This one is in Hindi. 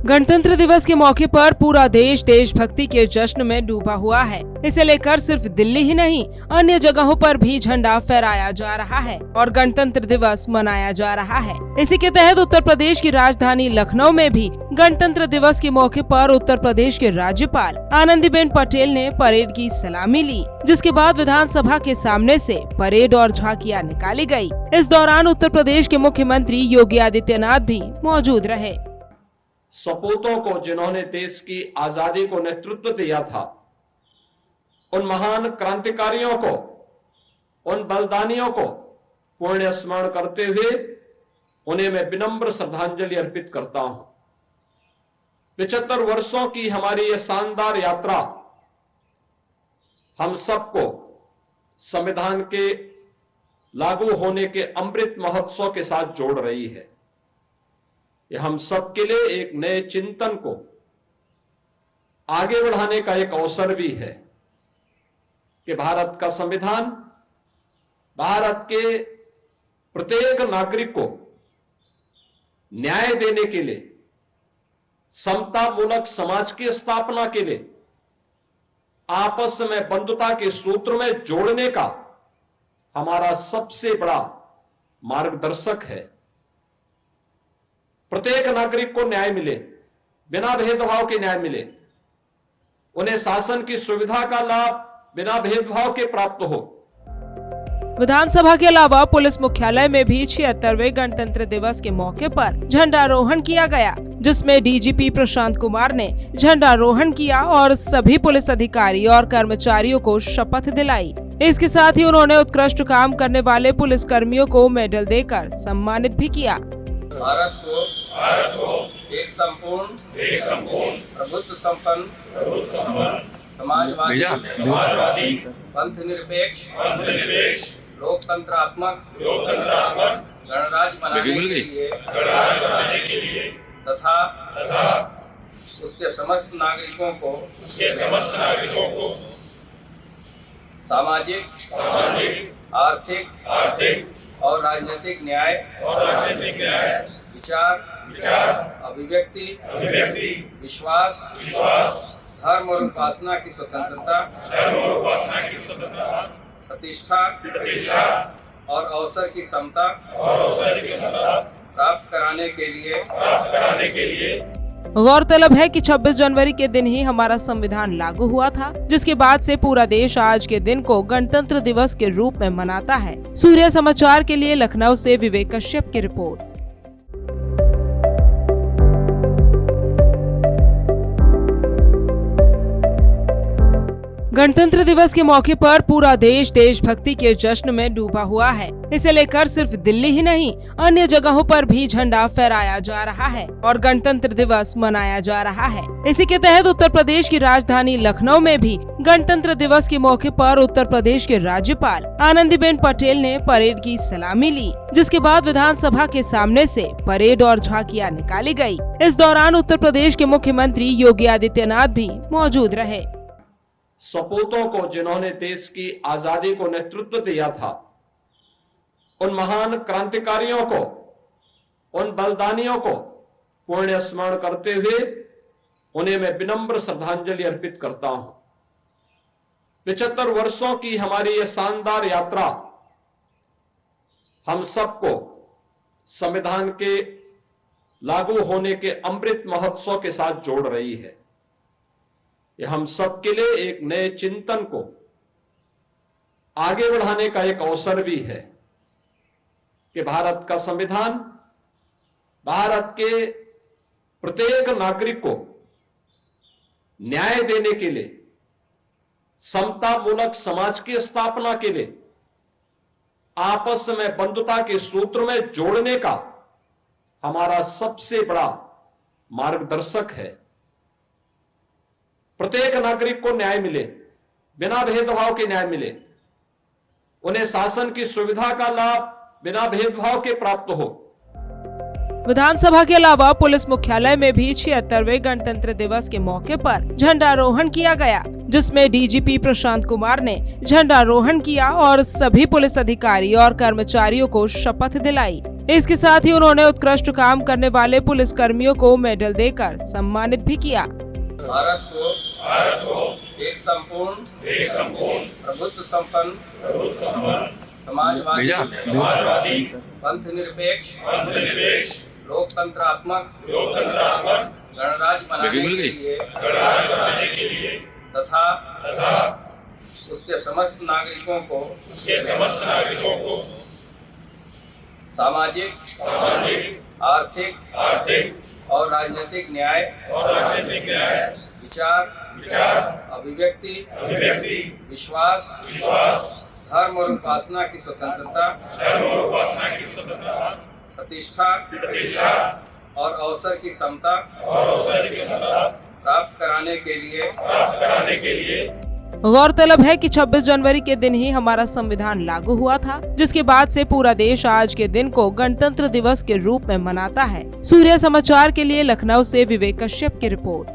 गणतंत्र दिवस के मौके पर पूरा देश देशभक्ति के जश्न में डूबा हुआ है। इसे लेकर सिर्फ दिल्ली ही नहीं, अन्य जगहों पर भी झंडा फहराया जा रहा है और गणतंत्र दिवस मनाया जा रहा है। इसी के तहत उत्तर प्रदेश की राजधानी लखनऊ में भी गणतंत्र दिवस के मौके पर उत्तर प्रदेश के राज्यपाल आनंदीबेन पटेल ने परेड की सलामी ली, जिसके बाद विधानसभा के सामने से परेड और झांकियां निकाली गयी। इस दौरान उत्तर प्रदेश के मुख्यमंत्री योगी आदित्यनाथ भी मौजूद रहे। सपूतों को जिन्होंने देश की आजादी को नेतृत्व दिया था, उन महान क्रांतिकारियों को, उन बलिदानियों को पुण्य स्मरण करते हुए उन्हें मैं विनम्र श्रद्धांजलि अर्पित करता हूं। 75 वर्षों की हमारी ये शानदार यात्रा हम सबको संविधान के लागू होने के अमृत महोत्सव के साथ जोड़ रही है। यह हम सबके लिए एक नए चिंतन को आगे बढ़ाने का एक अवसर भी है कि भारत का संविधान भारत के प्रत्येक नागरिक को न्याय देने के लिए, समतामूलक समाज की स्थापना के लिए, आपस में बंधुता के सूत्र में जोड़ने का हमारा सबसे बड़ा मार्गदर्शक है। प्रत्येक नागरिक को न्याय मिले, बिना भेदभाव के न्याय मिले, उन्हें शासन की सुविधा का लाभ बिना भेदभाव के प्राप्त हो। विधानसभा के अलावा पुलिस मुख्यालय में भी 76वें गणतंत्र दिवस के मौके पर झंडारोहण किया गया, जिसमें डीजीपी प्रशांत कुमार ने झंडारोहण किया और सभी पुलिस अधिकारी और कर्मचारियों को शपथ दिलाई। इसके साथ ही उन्होंने उत्कृष्ट काम करने वाले पुलिस कर्मियों को मेडल देकर सम्मानित भी किया। भारत को एक संपूर्ण प्रभुत्व संपन्न समाजवादी पंथ निरपेक्ष लोकतंत्रात्मक गणराज्य बनाने के लिए तथा उसके समस्त नागरिकों को सामाजिक आर्थिक और राजनीतिक न्याय विचार अभिव्यक्ति विश्वास धर्म और उपासना की स्वतंत्रता प्रतिष्ठा और अवसर की समता प्राप्त कराने के लिए गौरतलब है कि 26 जनवरी के दिन ही हमारा संविधान लागू हुआ था, जिसके बाद से पूरा देश आज के दिन को गणतंत्र दिवस के रूप में मनाता है। सूर्य समाचार के लिए लखनऊ से विवेक कश्यप की रिपोर्ट। गणतंत्र दिवस के मौके पर पूरा देश देशभक्ति के जश्न में डूबा हुआ है। इसे लेकर सिर्फ दिल्ली ही नहीं, अन्य जगहों पर भी झंडा फहराया जा रहा है और गणतंत्र दिवस मनाया जा रहा है। इसी के तहत उत्तर प्रदेश की राजधानी लखनऊ में भी गणतंत्र दिवस के मौके पर उत्तर प्रदेश के राज्यपाल आनंदीबेन पटेल ने परेड की सलामी ली, जिसके बाद विधानसभा के सामने से परेड और झांकियां निकाली गयी। इस दौरान उत्तर प्रदेश के मुख्यमंत्री योगी आदित्यनाथ भी मौजूद रहे। सपूतों को जिन्होंने देश की आजादी को नेतृत्व दिया था, उन महान क्रांतिकारियों को, उन बलिदानियों को पुण्य स्मरण करते हुए उन्हें मैं विनम्र श्रद्धांजलि अर्पित करता हूं। 75 वर्षों की हमारी ये शानदार यात्रा हम सबको संविधान के लागू होने के अमृत महोत्सव के साथ जोड़ रही है। यह हम सबके लिए एक नए चिंतन को आगे बढ़ाने का एक अवसर भी है कि भारत का संविधान भारत के प्रत्येक नागरिक को न्याय देने के लिए, समतामूलक समाज की स्थापना के लिए, आपस में बंधुता के सूत्र में जोड़ने का हमारा सबसे बड़ा मार्गदर्शक है। प्रत्येक नागरिक को न्याय मिले, बिना भेदभाव के न्याय मिले, उन्हें शासन की सुविधा का लाभ बिना भेदभाव के प्राप्त हो। विधानसभा के अलावा पुलिस मुख्यालय में भी 76वें गणतंत्र दिवस के मौके पर झंडारोहण किया गया, जिसमें डीजीपी प्रशांत कुमार ने झंडारोहण किया और सभी पुलिस अधिकारी और कर्मचारियों को शपथ दिलाई। इसके साथ ही उन्होंने उत्कृष्ट काम करने वाले पुलिस कर्मियों को मेडल देकर सम्मानित भी किया। भारत को एक संपूर्ण प्रभुत्व संपन्न समाजवादी पंथ निरपेक्ष लोकतंत्रात्मक गणराज्य बनाने के लिए तथा उसके समस्त नागरिकों को सामाजिक आर्थिक और राजनीतिक न्याय विचार अभिव्यक्ति विश्वास धर्म और उपासना की स्वतंत्रता प्रतिष्ठा और अवसर की समता प्राप्त कराने के लिए। गौरतलब है कि 26 जनवरी के दिन ही हमारा संविधान लागू हुआ था, जिसके बाद से पूरा देश आज के दिन को गणतंत्र दिवस के रूप में मनाता है। सूर्य समाचार के लिए लखनऊ से विवेक कश्यप की रिपोर्ट।